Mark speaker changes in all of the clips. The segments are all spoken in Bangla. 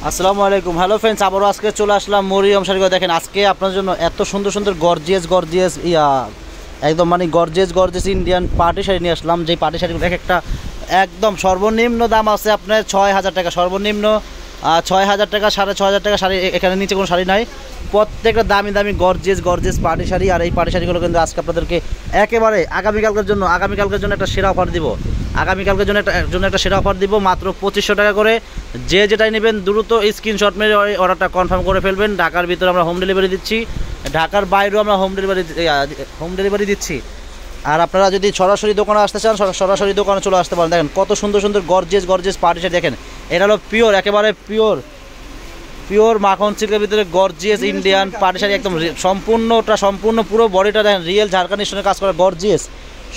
Speaker 1: আসসালামু আলাইকুম। হ্যালো ফ্রেন্ডস, আবারও আজকে চলে আসলাম মরিয়ম শাড়িঘর। দেখেন আজকে আপনার জন্য এত সুন্দর সুন্দর গর্জিয়াস একদম মানে গর্জিয়াস ইন্ডিয়ান পার্টি শাড়ি নিয়ে আসলাম। যেই পার্টি শাড়িগুলো একটা একদম সর্বনিম্ন দাম আছে আপনার ৬,০০০ টাকা, সর্বনিম্ন ৬,০০০ টাকা, ৬,৫০০ টাকা শাড়ি। এখানে নিচে কোনো শাড়ি নাই, প্রত্যেকটা দামি দামি গর্জিয়াস পার্টি শাড়ি। আর এই পার্টি শাড়িগুলো কিন্তু আজকে আপনাদেরকে একেবারে আগামীকালকের জন্য একটা সেরা অফার দিব। আগামীকালকের জন্য একটা সেরা অফার দিব, মাত্র ২৫০০ টাকা করে। যে যেটাই নেবেন দ্রুত স্ক্রিনশট মেরে অর্ডারটা কনফার্ম করে ফেলবেন। ঢাকার ভিতরে আমরা হোম ডেলিভারি দিচ্ছি, ঢাকার বাইরেও আমরা হোম ডেলিভারি দিচ্ছি। আর আপনারা যদি সরাসরি দোকানে আসতে চান, সরাসরি দোকানে চলে আসতে পারেন। দেখেন কত সুন্দর সুন্দর গর্জিয়াস পার্টি শাড়ি। দেখেন এটা হলো পিওর, একেবারে পিওর মাখন সিল্কের ভিতরে গর্জিয়াস ইন্ডিয়ান পার্টি শাড়ি। একদম সম্পূর্ণ পুরো বডিটা দেখেন রিয়েল ঝাড়খান্ড স্টোনের কাজ করা গর্জিয়াস,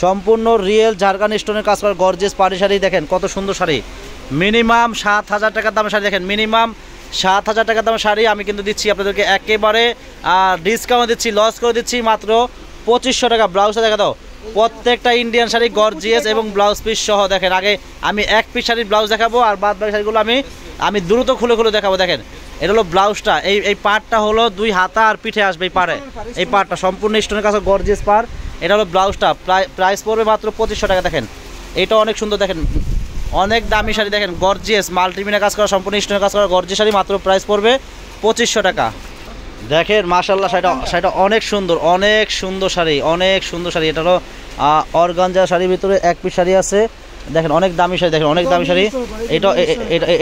Speaker 1: সম্পূর্ণ রিয়েল ঝাড়খান্ড স্টোনের কাজ করা গর্জিয়াস পার্টি শাড়ি। দেখেন কত সুন্দর শাড়ি, মিনিমাম ৭,০০০ টাকার দামের শাড়ি। দেখেন মিনিমাম ৭,০০০ টাকার দামের শাড়ি আমি কিন্তু দিচ্ছি আপনাদেরকে একেবারে ডিসকাউন্ট দিচ্ছি, লস করে দিচ্ছি মাত্র ২৫০০ টাকা। ব্লাউজটা দেখা দাও, প্রত্যেকটা ইন্ডিয়ান শাড়ি গর্জিয়াস এবং ব্লাউজ পিস সহ। দেখেন আগে আমি এক পিস শাড়ির ব্লাউজ দেখাবো, আর বাদ বাকি শাড়িগুলো আমি দ্রুত খুলে দেখাবো। দেখেন এটা হলো ব্লাউজটা, এই পার্টটা হলো ২ হাতা আর পিঠে আসবে এই পার্টটা সম্পূর্ণ স্টোনের কাছে গর্জিয়াস পার। এটা হলো ব্লাউজটা, প্রাইস পড়বে মাত্র ২৫০০ টাকা। দেখেন এটা অনেক সুন্দর, দেখেন অনেক দামি শাড়ি। দেখেন গর্জিয়াস মাল্টিমিনা কাজ করা, সম্পূর্ণ স্টোনের কাজ করা গর্জিয়াস শাড়ি, মাত্র প্রাইস পড়বে ২৫০০ টাকা। দেখেন মাশাআল্লাহ শাড়িটা অনেক সুন্দর শাড়ি, এটা হলো অর্গানজা শাড়ির ভিতরে এক পিস শাড়ি আছে। দেখেন অনেক দামি শাড়ি, দেখেন অনেক দামি শাড়ি।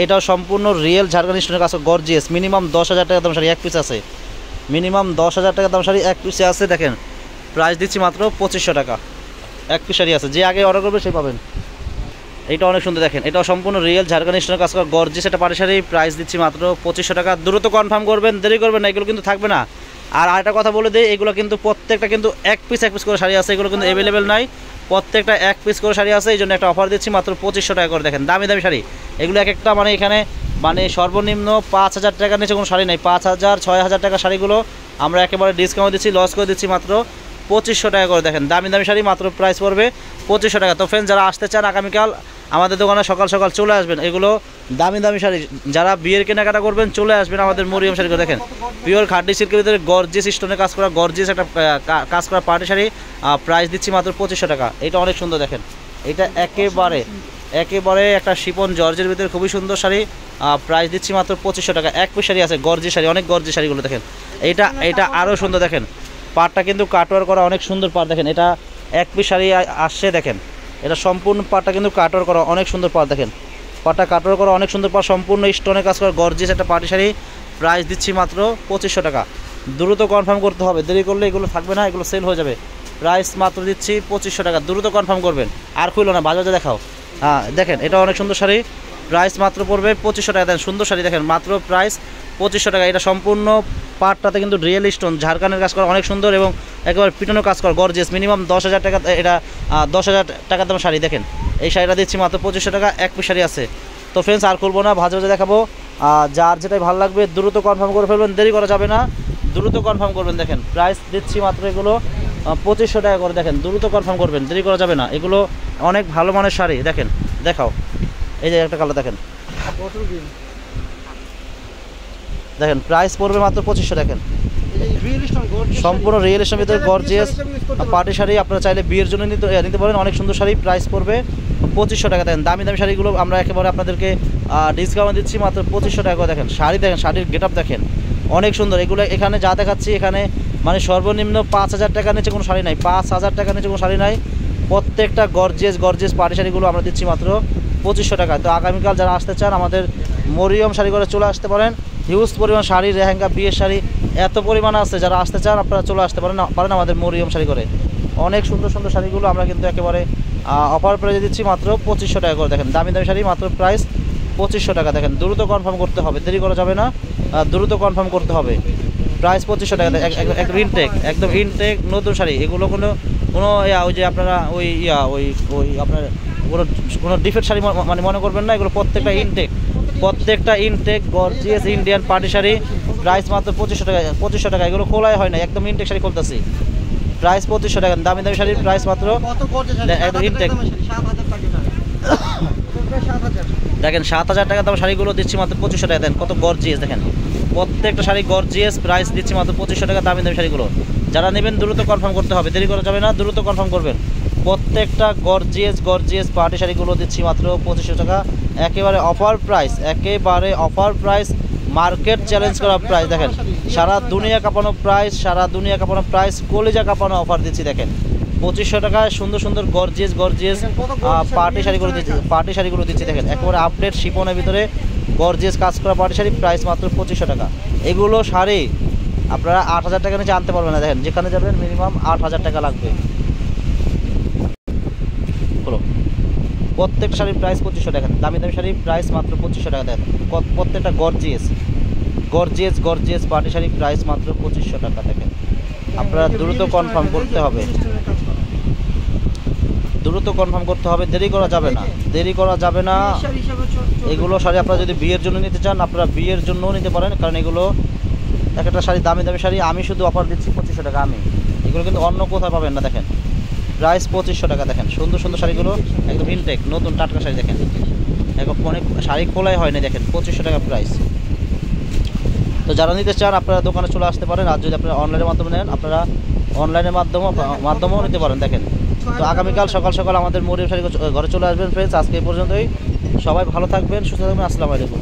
Speaker 1: এটা সম্পূর্ণ রিয়েল ঝাড়খান্ড স্টোনের কাছে গর্জিয়াস। মিনিমাম ১০,০০০ টাকা দাম শাড়ি এক পিস আছে, মিনিমাম ১০,০০০ টাকা দাম শাড়ি এক পিসে আছে। দেখেন প্রাইস দিচ্ছি মাত্র ২৫০০ টাকা, এক পিস শাড়ি আছে। যে আগে অর্ডার করবে সেই পাবেন। এইটা অনেক সুন্দর, দেখেন এটাও সম্পূর্ণ রিয়েল ঝাড়খান্ড স্টোনের কাজ করা গর্জিয়াস একটা পাটি শাড়ি। প্রাইস দিচ্ছি মাত্র ২৫০০ টাকা। দ্রুত কনফার্ম করবেন, দেরি করবেন না, এগুলো কিন্তু থাকবে না। আর আরেকটা কথা বলে দিই, এগুলো কিন্তু প্রত্যেকটা কিন্তু এক পিস করে শাড়ি আছে, এগুলো কিন্তু অ্যাভেলেবেল নাই, প্রত্যেকটা এক পিস করে শাড়ি আছে। এই জন্য একটা অফার দিচ্ছি মাত্র ২৫০০ টাকা করে। দেখেন দামি শাড়ি এগুলো, এক একটা মানে এখানে মানে সর্বনিম্ন ৫,০০০ টাকার নিচে কোনো শাড়ি নেই। ৫,০০০ ৬,০০০ টাকা শাড়িগুলো আমরা একেবারে ডিসকাউন্ট দিচ্ছি, লস করে দিচ্ছি মাত্র ২৫০০ টাকা করে। দেখেন দামি শাড়ি, মাত্র প্রাইস পড়বে ২৫০০ টাকা। তো ফ্রেন্ড, যারা আসতে চান আগামীকাল আমাদের দোকানে সকাল চলে আসবেন। এগুলো দামি শাড়ি, যারা বিয়ের কেনাকাটা করবেন চলে আসবেন আমাদের মরিয়ম শাড়ি। দেখেন পিওর খাড্ডি সিল্কের ভিতরে গর্জিয়াস স্টোনে কাজ করা গর্জিয়াস একটা কাজ করা পার্টি শাড়ি। প্রাইস দিচ্ছি মাত্র ২৫০০ টাকা। এটা অনেক সুন্দর, দেখেন এটা একেবারে একটা শিপন জর্জের ভিতরে খুবই সুন্দর শাড়ি। প্রাইস দিচ্ছি মাত্র ২৫০০ টাকা। এক পিস শাড়ি আছে গর্জিয়াস শাড়ি, অনেক গর্জিয়াস শাড়িগুলো। দেখেন এটা আরও সুন্দর, দেখেন পাড়টা কিন্তু কাটওয়ার করা অনেক সুন্দর পাড়। দেখেন এটা এক পিস শাড়ি আসছে, দেখেন এটা সম্পূর্ণ পাড়টা কিন্তু কাটওয়ার করা অনেক সুন্দর পাড়। দেখেন পাড়টা কাটওয়ার করা অনেক সুন্দর পাড়, সম্পূর্ণ স্টোনের কাজ করা গর্জিয়াস একটা পার্টি শাড়ি। প্রাইস দিচ্ছি মাত্র ২৫০০ টাকা। দ্রুত কনফার্ম করতে হবে, দেরি করলে এগুলো থাকবে না, এগুলো সেল হয়ে যাবে। প্রাইস মাত্র দিচ্ছি ২৫০০ টাকা, দ্রুত কনফার্ম করবেন। আর খুলো না, বাজারে দেখাও। হ্যাঁ দেখেন এটা অনেক সুন্দর শাড়ি, প্রাইস মাত্র পড়বে ২৫০০ টাকা। দেখেন সুন্দর শাড়ি, দেখেন মাত্র প্রাইস ২৫০০ টাকা। এটা সম্পূর্ণ পাটটাতে কিন্তু রিয়েল স্টোন ঝাড়খান্ডের কাজ করা অনেক সুন্দর এবং একেবারে পিটানো কাজ করা গর্জিয়াস। মিনিমাম ১০,০০০ টাকা, এটা ১০,০০০ টাকার দাম শাড়ি। দেখেন এই শাড়িটা দিচ্ছি মাত্র ২৫০০ টাকা, এক পিস শাড়ি আছে। তো ফ্রেন্ডস আর করবো না, ভাজা দেখাবো। যার যেটাই ভালো লাগবে দ্রুত কনফার্ম করে ফেলবেন, দেরি করা যাবে না, দ্রুত কনফার্ম করবেন। দেখেন প্রাইস দিচ্ছি মাত্র এগুলো ২৫০০ টাকা করে। দেখেন দ্রুত কনফার্ম করবেন, দেরি করা যাবে না, এগুলো অনেক ভালো মানের শাড়ি। দেখেন দেখাও, এই যে একটা কালার দেখেন, দেখেন প্রাইস পড়বে মাত্র ২৫০০। দেখেন সম্পূর্ণ রিয়েল স্টোনের ভিতরে গর্জিয়াস পার্টি শাড়ি। আপনারা চাইলে বিয়ের জন্য নিতে পারেন, অনেক সুন্দর শাড়ি। প্রাইস পড়বে ২৫০০ টাকা। দেখেন দামি শাড়িগুলো আমরা একেবারে আপনাদেরকে ডিসকাউন্ট দিচ্ছি মাত্র ২৫০০ টাকা করে। দেখেন শাড়ি, দেখেন শাড়ির গেট আপ দেখেন অনেক সুন্দর। এগুলো এখানে যা দেখাচ্ছি এখানে মানে সর্বনিম্ন ৫,০০০ টাকার নিচে কোনো শাড়ি নাই, ৫,০০০ টাকার নিচে কোনো শাড়ি নাই। প্রত্যেকটা গর্জিয়াস পার্টি শাড়িগুলো আমরা দিচ্ছি মাত্র ২৫০০ টাকা। তো আগামীকাল যারা আসতে চান আমাদের মরিয়ম শাড়ি করে চলে আসতে পারেন। হিউজ পরিমাণ শাড়ি, লেহেঙ্গা, বিয়ের শাড়ি এত পরিমাণ আছে। যারা আসতে চান আপনারা চলে আসতে পারেন আমাদের মরিয়ম শাড়ি করে। অনেক সুন্দর শাড়িগুলো আমরা কিন্তু একেবারে অফার প্রাইসে দিচ্ছি মাত্র ২৫০০ টাকা করে। দেখেন দামি শাড়ি, মাত্র প্রাইস ২৫০০ টাকা। দেখেন দ্রুত কনফার্ম করতে হবে, দেরি করা যাবে না, দ্রুত কনফার্ম করতে হবে। প্রাইস ২৫০০ টাকা। একদম ইনটেক নতুন শাড়ি। এগুলো কোনো ওই যে আপনারা ওই আপনার কোনো ডিফেক্ট শাড়ি মানে মনে করবেন না, এগুলো প্রত্যেকটা intact gorgeous Indian party sari. Price মাত্র ২৫০০ টাকা। এগুলো খোলাই হয় না, একদম ইনটেক শাড়ি খুলতেছি। প্রাইস ২৫০০ টাকা। দামি শাড়ির প্রাইস মাত্র একদম ইনটেক। দেখেন 7,000 টাকা দাম শাড়িগুলো দিচ্ছি মাত্র 2500 টাকা। দেন কত গর্জিয়াস, দেখেন প্রত্যেকটা শাড়ি গর্জিয়াস, প্রাইস দিচ্ছি মাত্র 2500 টাকা। দামি দামি শাড়িগুলো যারা নেবেন দ্রুত কনফার্ম করতে হবে, দেরি করা যাবে না, দ্রুত কনফার্ম করবেন। প্রত্যেকটা গর্জিয়াস পার্টি শাড়িগুলো দিচ্ছি মাত্র 2500 টাকা, একেবারে অফার প্রাইস, একেবারে অফার প্রাইস, মার্কেট চ্যালেঞ্জ করা প্রাইস। দেখেন সারা দুনিয়া কাঁপানো প্রাইস, সারা দুনিয়া কাঁপানো প্রাইস, কলিজা কাঁপানো অফার দিচ্ছি। দেখেন 2500 টাকায় সুন্দর সুন্দর গর্জিয়াস পার্টি শাড়িগুলো দিচ্ছি। দেখেন একেবারে আপডেট শিপনের ভিতরে গর্জিয়াস কাজ করা পার্টি শাড়ি, প্রাইস মাত্র 2500 টাকা। এগুলো শাড়ি আপনারা 8,000 টাকা নিচে আনতে পারবেন না। দেখেন যেখানে যাবেন মিনিমাম 8,000 টাকা লাগবে। প্রত্যেকটা শাড়ির প্রাইস 2500 টাকা, দামি দামি শাড়ির প্রাইস মাত্র 2500 টাকা। দেখেন প্রত্যেকটা গর্জিয়াস পার্টি শাড়ির প্রাইস মাত্র 2500 টাকা। দেখেন আপনারা দ্রুত কনফার্ম করতে হবে, দেরি করা যাবে না। এগুলো শাড়ি আপনারা যদি বিয়ের জন্য নিতে চান, আপনারা বিয়ের জন্যও নিতে পারেন, কারণ এগুলো একটা শাড়ি দামি শাড়ি, আমি শুধু অফার দিচ্ছি 2500 টাকা। এগুলো কিন্তু অন্য কোথাও পাবেন না। দেখেন প্রাইস 2500 টাকা। দেখেন সুন্দর সুন্দর শাড়িগুলো একদম ইনটেক নতুন টাটকা শাড়ি। দেখেন একদম অনেক শাড়ি খোলাই হয়নি। দেখেন 2500 টাকা প্রাইস। তো যারা নিতে চান আপনারা দোকানে চলে আসতে পারেন, আর যদি আপনারা অনলাইনের মাধ্যমে নেন আপনারা অনলাইনের মাধ্যমেও নিতে পারেন। দেখেন তো আগামীকাল সকাল সকাল আমাদের মরিয়ম শাড়ি ঘরে চলে আসবেন ফ্রেন্ডস। আজকে এই পর্যন্তই, সবাই ভালো থাকবেন, সুস্থ থাকবেন, আসসালামু আলাইকুম।